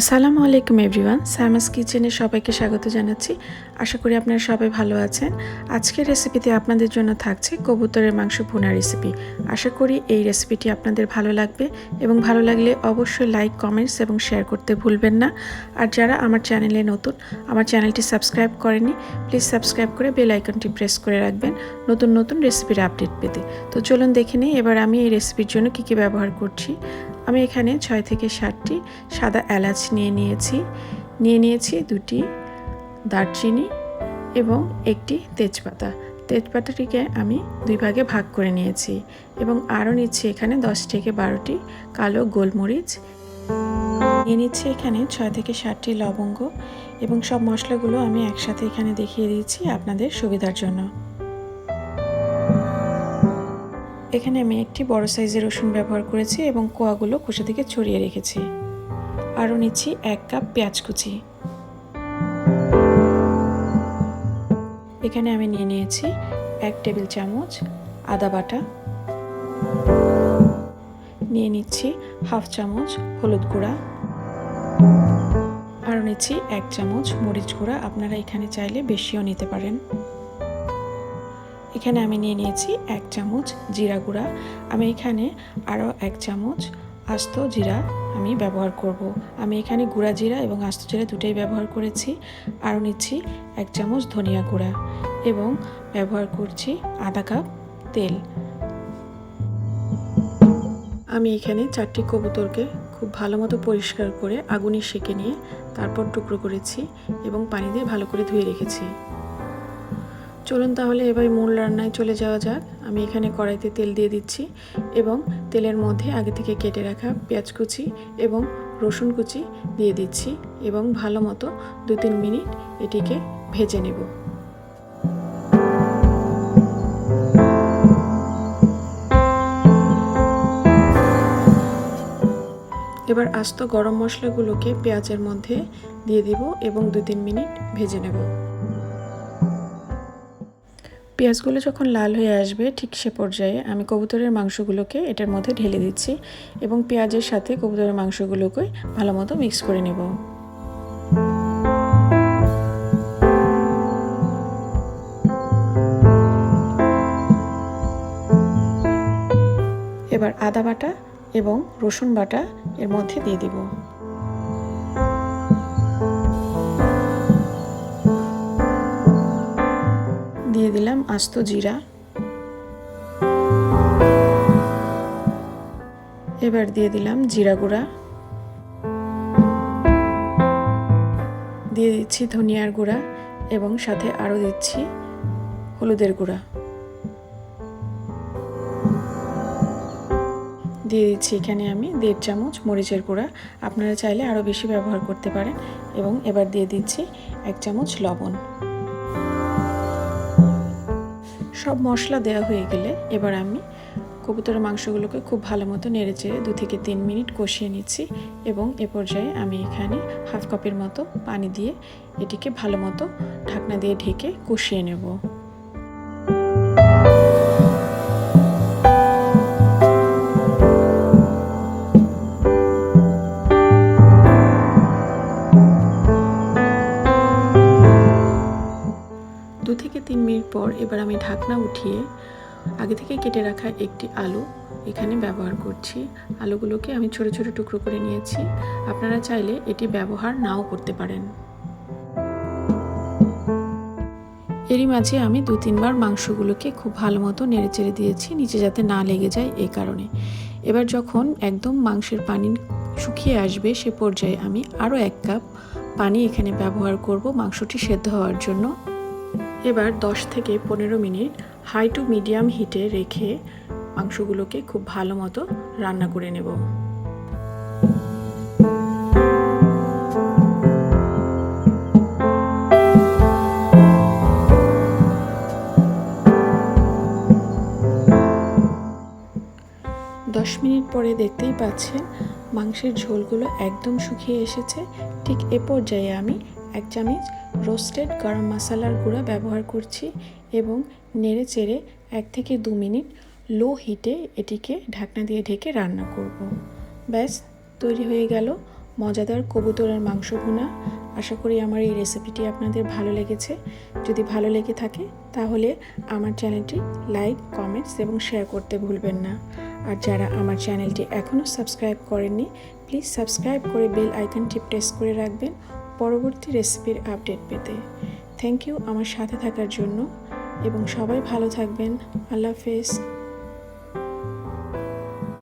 আসসালামু আলাইকুম এভরিওয়ান, সাইমাস কিচেনে সবাইকে স্বাগত জানাচ্ছি। আশা করি আপনারা সবাই ভালো আছেন। আজকের রেসিপিতে আপনাদের জন্য থাকছে কবুতরের মাংস ভুনা রেসিপি। আশা করি এই রেসিপিটি আপনাদের ভালো লাগবে এবং ভালো লাগলে অবশ্যই লাইক, কমেন্টস এবং শেয়ার করতে ভুলবেন না। আর যারা আমার চ্যানেলে নতুন, আমার চ্যানেলটি সাবস্ক্রাইব করেনি, প্লিজ সাবস্ক্রাইব করে বেল আইকনটি প্রেস করে রাখবেন নতুন নতুন রেসিপির আপডেট পেতে। তো চলুন দেখে নিই এবার আমি এই রেসিপির জন্য কী কী ব্যবহার করছি। আমি এখানে 6 থেকে 7টি সাদা এলাচ নিয়ে নিয়েছি 2টি দারচিনি এবং একটি তেজপাতা। তেজপাতাটিকে আমি 2 ভাগে ভাগ করে নিয়েছি এবং আরও নিচ্ছি এখানে 10 থেকে 12টি কালো গোলমরিচ। নিয়ে নিচ্ছি এখানে 6 থেকে 7টি লবঙ্গ এবং সব মশলাগুলো আমি একসাথে এখানে দেখিয়ে দিয়েছি আপনাদের সুবিধার জন্য। এখানে আমি একটি বড় সাইজের রসুন ব্যবহার করেছি এবং কোয়াগুলো খোসা থেকে ছড়িয়ে রেখেছি। আরও নিচ্ছি 1 কাপ পেঁয়াজ কুচি। এখানে আমি নিয়ে নিয়েছি 1 টেবিল চামচ আদা বাটা, নিয়ে নিচ্ছি হাফ চামচ হলুদ গুঁড়া, আরও নিচ্ছি 1 চামচ মরিচ গুঁড়া, আপনারা এখানে চাইলে বেশিও নিতে পারেন। এখানে আমি নিয়ে নিয়েছি 1 চামচ জিরা গুঁড়া। আমি এখানে আরও 1 চামচ আস্ত জিরা আমি ব্যবহার করব। আমি এখানে গুঁড়া জিরা এবং আস্ত জিরা দুটোই ব্যবহার করেছি। আরও নিচ্ছি 1 চামচ ধনিয়া গুঁড়া এবং ব্যবহার করছি আধা কাপ তেল। আমি এখানে 4টি কবুতরকে খুব ভালো মতো পরিষ্কার করে আগুনে সেঁকে নিয়ে তারপর টুকরো করেছি এবং পানি দিয়ে ভালো করে ধুয়ে রেখেছি। চলুন তাহলে এবার মূল রান্নায় চলে যাওয়া যাক। আমি এখানে কড়াইতে তেল দিয়ে দিচ্ছি এবং তেলের মধ্যে আগে থেকে কেটে রাখা পেঁয়াজ কুচি এবং রসুন কুচি দিয়ে দিচ্ছি এবং ভালো মতো 2-3 মিনিট এটিকে ভেজে নেব। এবার আস্ত গরম মশলাগুলোকে পেঁয়াজের মধ্যে দিয়ে দিব এবং 2-3 মিনিট ভেজে নেব। পেঁয়াজগুলো যখন লাল হয়ে আসবে ঠিক সে পর্যায়ে আমি কবুতরের মাংসগুলোকে এটার মধ্যে ঢেলে দিচ্ছি এবং পেঁয়াজের সাথে কবুতরের মাংসগুলোকে ভালো মতো মিক্স করে নেব। এবার আদা বাটা এবং রসুন বাটা এর মধ্যে দিয়ে দিব। দিয়ে দিলাম আস্ত জিরা। এবার দিয়ে দিলাম জিরা গুঁড়া, দিয়ে দিচ্ছি ধনিয়ার গুঁড়া এবং সাথে আরও দিচ্ছি হলুদের গুঁড়া, দিয়ে দিচ্ছি এখানে আমি 1.5 চামচ মরিচের গুঁড়া, আপনারা চাইলে আরও বেশি ব্যবহার করতে পারেন এবং এবার দিয়ে দিচ্ছি 1 চামচ লবণ। সব মশলা দেওয়া হয়ে গেলে এবার আমি কবুতরের মাংসগুলোকে খুব ভালো মতো নেড়েচেড়ে 2 থেকে 3 মিনিট কষিয়ে নিচ্ছি এবং এ পর্যায়ে আমি এখানে হাফ কাপের মতো পানি দিয়ে এটিকে ভালো মতো ঢাকনা দিয়ে ঢেকে কষিয়ে নেব। থেকে 3 মিনিট পর এবার আমি ঢাকনা উঠিয়ে আগে থেকে কেটে রাখা একটি আলু এখানে ব্যবহার করছি। আলুগুলোকে আমি ছোট ছোট টুকরো করে নিয়েছি, আপনারা চাইলে এটি ব্যবহার নাও করতে পারেন। এরই মাঝে আমি 2-3 বার মাংসগুলোকে খুব ভালো মতো নেড়েচেড়ে দিয়েছি, নিচে যাতে না লেগে যায় এই কারণে। এবার যখন একদম মাংসের পানি শুকিয়ে আসবে সে পর্যায়ে আমি আরও 1 কাপ পানি এখানে ব্যবহার করব মাংসটি সেদ্ধ হওয়ার জন্য। এবার 10 থেকে 15 মিনিট হাই টু মিডিয়াম হিটে রেখে মাংসগুলোকে খুব ভালো মতো রান্না করে নেব। মিনিট পরে দেখতেই পাচ্ছেন মাংসের ঝোলগুলো একদম শুকিয়ে এসেছে। ঠিক এ পর্যায়ে আমি 1 চামচ রোস্টেড গরম মশলার গুঁড়া ব্যবহার করছি এবং নেড়ে চেড়ে 1 থেকে 2 মিনিট লো হিটে এটিকে ঢাকনা দিয়ে ঢেকে রান্না করব। ব্যাস তৈরি হয়ে গেল মজাদার কবুতরের মাংস ভুনা। আশা করি আমার এই রেসিপিটি আপনাদের ভালো লেগেছে। যদি ভালো লেগে থাকে তাহলে আমার চ্যানেলটি লাইক, কমেন্টস এবং শেয়ার করতে ভুলবেন না। আর যারা আমার চ্যানেলটি এখনও সাবস্ক্রাইব করেননি, প্লিজ সাবস্ক্রাইব করে বেল আইকনটি প্রেস করে রাখবেন পরবর্তী রেসিপির আপডেট পেতে। থ্যাংক ইউ আমার সাথে থাকার জন্য এবং সবাই ভালো থাকবেন। আল্লাহ হাফেজ।